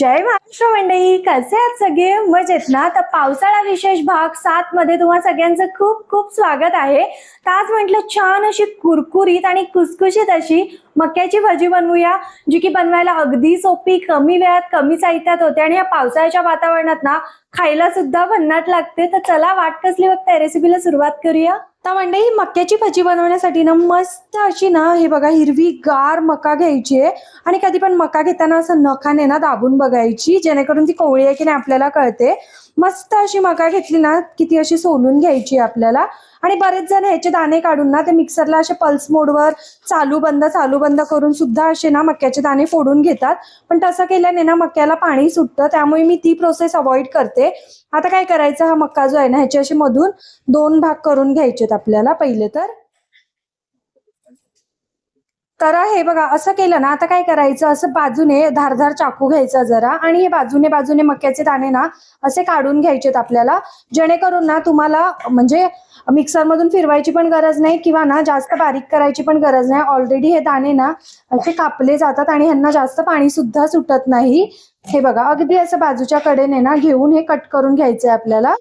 जय महाराष्ट्र मंडळी, कसे आहात सगळे? मजेत ना? तर पावसाळा विशेष भाग 7 मध्ये तुम्हा सगळ्यांचं खूप खूप स्वागत आहे. तर आज म्हटलं छान अशी कुरकुरीत आणि कुसकुशीत अशी मक्याची भजी बनवूया, जी की बनवायला अगदी सोपी, कमी वेळात कमी साहित्यात होते आणि या पावसाळ्याच्या वातावरणात ना खायला सुद्धा भन्नाट लागते. तर चला वाट कसली बघता रेसिपीला सुरुवात करूया. तर मंडळी, मक्याची भजी बनवण्यासाठी ना मस्त अशी ना हे बघा हिरवी गार मका घ्यायची आहे आणि कधी पण मका घेताना असं नखाने ना दाबून बघायची, जेणेकरून ती कोवळी आहे की नाही आपल्याला कळते. मस्त अशी मका घेतली ना की ती अशी सोलून घ्यायची आपल्याला. आणि बरेच जण ह्याचे दाणे काढून ना ते मिक्सरला असे पल्स मोडवर चालू बंद करून सुद्धा असे ना मक्याचे दाणे फोडून घेतात. पण तसं केल्याने ना मक्याला पाणी सुटतं, त्यामुळे मी ती प्रोसेस अवॉइड करते. आता काय करायचं, हा मक्का जो आहे ना ह्याचे असे मधून 2 भाग करून घ्यायचेत आपल्याला पहिले तर हे बघा असं केलं ना, आता काय करायचं, असं बाजूने धारधार चाकू घ्यायचा जरा आणि हे बाजूने बाजूने मक्याचे दाणे ना असे काढून घ्यायचेत आपल्याला, जेणेकरून ना तुम्हाला म्हणजे मिक्सर मधून फिरवायची पण गरज नाही किंवा ना जास्त बारीक करायची पण गरज नाही. ऑलरेडी हे दाणे ना असे कापले जातात आणि ह्यांना जास्त पाणी सुद्धा सुटत नाही. हे बघा अगदी असं बाजूच्या कडेने ना घेऊन हे कट करून घ्यायचंय आपल्याला.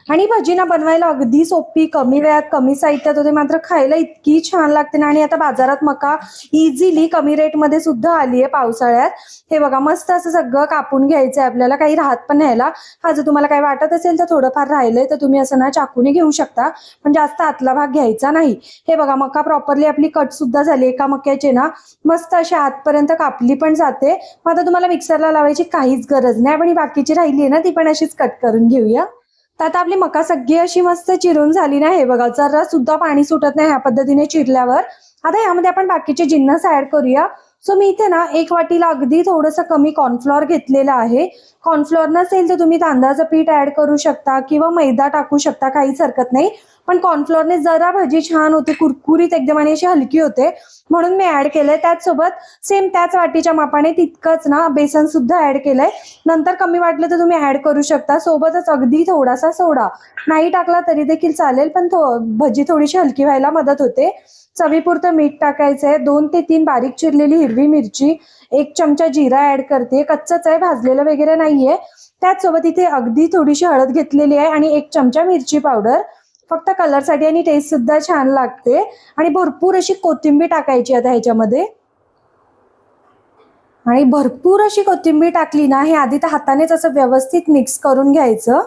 आणि भजी ना बनवायला अगदी सोपी, कमी वेळात कमी साहित्यात होते, मात्र खायला इतकी छान लागते ना. आणि आता बाजारात मका इझिली कमी रेट मध्ये सुद्धा आली आहे पावसाळ्यात. हे बघा मस्त असं सगळं कापून घ्यायचंय आपल्याला, काही राहत पण न्यायला. हा जर तुम्हाला काही वाटत असेल तर थोडंफार राहिलंय तर तुम्ही असं ना चाकूने घेऊ शकता, पण जास्त आतला भाग घ्यायचा नाही. हे बघा मका प्रॉपरली आपली कट सुद्धा झाली. एका मक्याचे ना मस्त अशी आतपर्यंत कापली पण जाते. मग आता तुम्हाला मिक्सरला लावायची काहीच गरज नाही. पण ही बाकीची राहिली आहे ना ती पण अशीच कट करून घेऊया. तर आता आपली मका सगळी अशी मस्त चिरून झाली ना. हे बघा जरा सुद्धा पाणी सुटत नाही ह्या पद्धतीने चिरल्यावर. आता यामध्ये आपण बाकीचे जिन्नस ऍड करूया. सो मी इथे ना 1 वाटीला अगदी थोडंसं कमी कॉर्नफ्लॉर घेतलेलं आहे. कॉर्नफ्लॉर नसेल तर तुम्ही तांदळाचं पीठ ऍड करू शकता किंवा मैदा टाकू शकता, काहीच हरकत नाही. पण कॉर्नफ्लॉरने जरा भजी छान होते, कुरकुरीत एकदम आणि अशी हलकी होते, म्हणून मी ऍड केलंय. त्याचसोबत सेम त्याच वाटीच्या मापाने तितकंच ना बेसन सुद्धा ऍड केलंय. नंतर कमी वाटलं तर तुम्ही ऍड करू शकता. सोबतच अगदी थोडासा सोडा नाही टाकला तरी देखील चालेल, पण भजी थोडीशी हलकी व्हायला मदत होते. चवीपुरतं मीठ टाकायचंय, 2 ते 3 बारीक चिरलेली हिरवी मिरची, 1 चमचा जिरा ऍड करते, कच्चच आहे, भाजलेलं वगैरे नाहीये. त्याचसोबत इथे अगदी थोडीशी हळद घेतलेली आहे आणि 1 चमचा मिरची पावडर, फक्त कलरसाठी आणि टेस्ट सुद्धा छान लागते. आणि भरपूर अशी कोथिंबीर टाकायची आता ह्याच्यामध्ये. आणि भरपूर अशी कोथिंबीर टाकली ना, हे आधी तर हातानेच असं व्यवस्थित मिक्स करून घ्यायचं.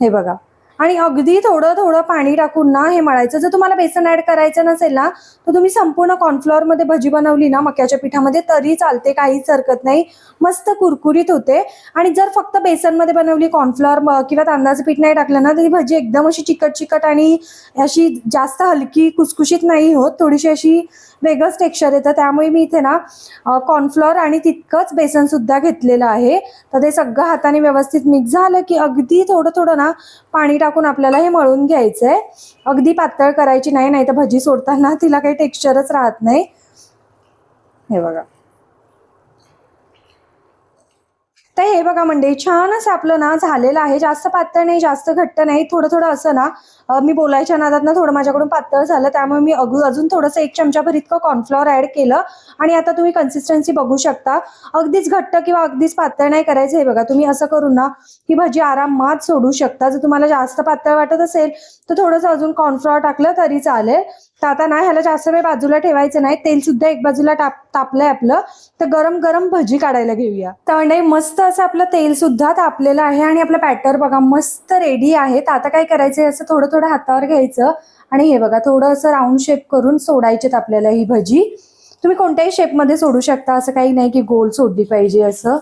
हे बघा आणि अगदी थोडं थोडं पाणी टाकून ना हे मळायचं. जर तुम्हाला बेसन ऍड करायचं नसेल ना तर तुम्ही संपूर्ण कॉर्नफ्लॉर मध्ये भजी बनवली ना मक्याच्या पिठामध्ये तरी चालते, काहीच हरकत नाही, मस्त कुरकुरीत होते. आणि जर फक्त बेसन मध्ये बनवली, कॉर्नफ्लॉर किंवा तांदळाचं पीठ नाही टाकलं ना, तर ही भजी एकदम अशी चिकट चिकट आणि अशी जास्त हलकी कुसकुशीत नाही होत, थोडीशी अशी वेगळंच टेक्स्चर येतं. त्यामुळे मी इथे ना कॉर्नफ्लॉर आणि तितकंच बेसन सुद्धा घेतलेलं आहे. तर ते सगळं हाताने व्यवस्थित मिक्स झालं की अगदी थोडं थोडं ना पाणी टाकून आपल्याला हे मळून घ्यायचंय. अगदी पातळ करायची नाही, नाही तर भजी सोडताना तिला काही टेक्स्चरच राहत नाही. हे बघा, तर हे बघा मंडळी छान असं आपलं ना झालेलं आहे. जास्त पातळ नाही, जास्त घट्ट नाही, थोडं थोडं असं ना मी बोलायच्या नादात ना थोडं माझ्याकडून पातळ झालं, त्यामुळे मी अजून थोडंसं 1 चमचाभर इतकं कॉर्नफ्लॉर ऍड केलं. आणि आता तुम्ही कन्सिस्टन्सी बघू शकता, अगदीच घट्ट किंवा अगदीच पातळ नाही करायचं. हे बघा तुम्ही असं करून ना ही भजी आरामात सोडू शकता. जर तुम्हाला जास्त पातळ वाटत असेल तर थोडंसं अजून कॉर्नफ्लॉर टाकलं तरी चालेल. तर आता ना ह्याला जास्त वेळ बाजूला ठेवायचं नाही, तेल सुद्धा एक बाजूला तापलंय आपलं. तर गरम गरम भजी काढायला घेऊया. तर म्हणजे मस्त असं आपलं तेल सुद्धा तापलेलं आहे आणि आपलं बॅटर बघा मस्त रेडी आहे. तर आता काय करायचंय, असं थोडं थोडं हातावर घ्यायचं आणि हे बघा थोडं असं राऊंड शेप करून सोडायचेत आपल्याला ही भजी. तुम्ही कोणत्याही शेपमध्ये सोडू शकता, असं काही नाही की गोल सोडली पाहिजे असं.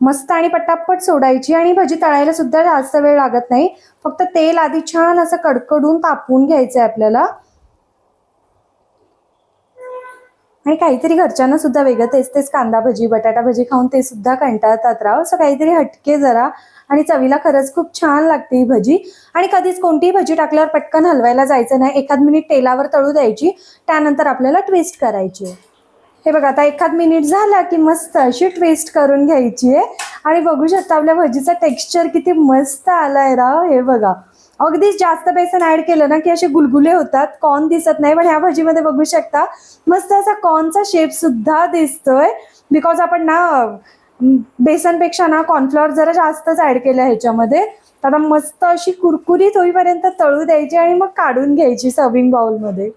मस्त आणि पटापट सोडायची आणि भजी तळायला सुद्धा जास्त वेळ लागत नाही. फक्त तेल आधी छान असं कडकडून तापवून घ्यायचंय आपल्याला. आणि काहीतरी घरच्यांना सुद्धा वेगळं, तेच तेच कांदा भजी बटाटा भजी खाऊन ते सुद्धा कंटाळतात राव. असं काहीतरी हटके जरा, आणि चवीला खरंच खूप छान लागते ही भजी. आणि कधीच कोणतीही भजी टाकल्यावर पटकन हलवायला जायचं नाही, 1 मिनिट तेलावर तळू द्यायची, त्यानंतर आपल्याला ट्विस्ट करायची. हे बघा आता 1 मिनिट झाला की मस्त अशी ट्विस्ट करून घ्यायची आहे. आणि बघू शकता आपल्या भजीचा टेक्स्चर किती मस्त आलाय राव. हे बघा अगदीच जास्त बेसन ऍड केलं ना की असे गुलगुले होतात, कॉर्न दिसत नाही, पण ह्या भजीमध्ये बघू शकता मस्त असा कॉर्नचा शेप सुद्धा दिसतोय. बिकॉज आपण ना बेसनपेक्षा ना कॉर्नफ्लॉवर जरा जास्तच ऍड केलं ह्याच्यामध्ये. तर आता मस्त अशी कुरकुरीत होईपर्यंत तळू द्यायची आणि मग काढून घ्यायची सर्विंग बाउलमध्ये.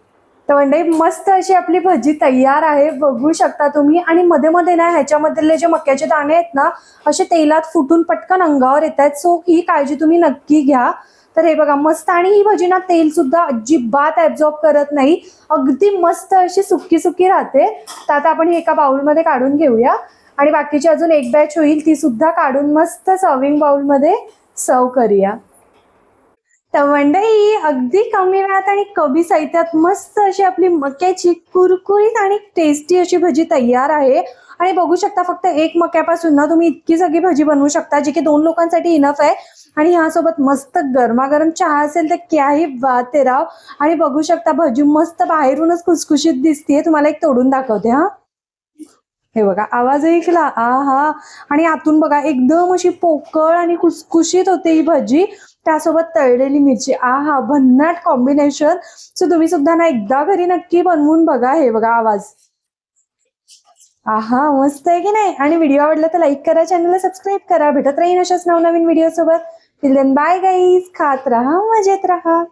तर मंडळी मस्त अशी आपली भजी तयार आहे, बघू शकता तुम्ही. आणि मध्ये मध्ये ना ह्याच्यामधले जे मक्याचे दाणे आहेत ना असे तेलात फुटून पटकन अंगावर येत आहेत, सो ही काळजी तुम्ही नक्की घ्या. तर हे बघा मस्त. आणि ही भजी ना तेल सुद्धा अजिबात ऍब्झॉर्ब करत नाही, अगदी मस्त अशी सुकी सुकी राहते. तर आता आपण ही एका बाउलमध्ये काढून घेऊया आणि बाकीची अजून एक बॅच होईल ती सुद्धा काढून मस्त सर्विंग बाउलमध्ये सर्व करूया. तर मंडळी अगदी कमी वेळात आणि कमी साहित्यात मस्त अशी आपली मक्याची कुरकुरीत आणि टेस्टी अशी भजी तयार आहे. आणि बघू शकता फक्त एक मक्यापासून ना तुम्ही इतकी सगळी भजी बनवू शकता, जी की 2 लोकांसाठी इनफ आहे. आणि ह्यासोबत मस्त गरमागरम चहा असेल तर क्याही बात आहे राव. आणि बघू शकता भजी मस्त बाहेरूनच खुसखुशीत दिसतीये. तुम्हाला एक तोडून दाखवते हा. हे बघा आवाज ऐकला, आहा. आणि आतून बघा एकदम अशी पोकळ आणि खुसखुशीत होते ही भजी, त्यासोबत तळलेली मिरची. आहा, भन्नाट कॉम्बिनेशन. सो तुम्ही सुद्धा ना एकदा घरी नक्की बनवून बघा. हे बघा आवाज, आहा, मस्त आहे की नाही. आणि व्हिडिओ आवडला तर लाईक करा, चॅनलला सबस्क्राईब करा. भेटत राहीन अशाच नवनवीन व्हिडिओ सोबत. टिल देन बाय गाईज, खात राहा, मजेत राहा.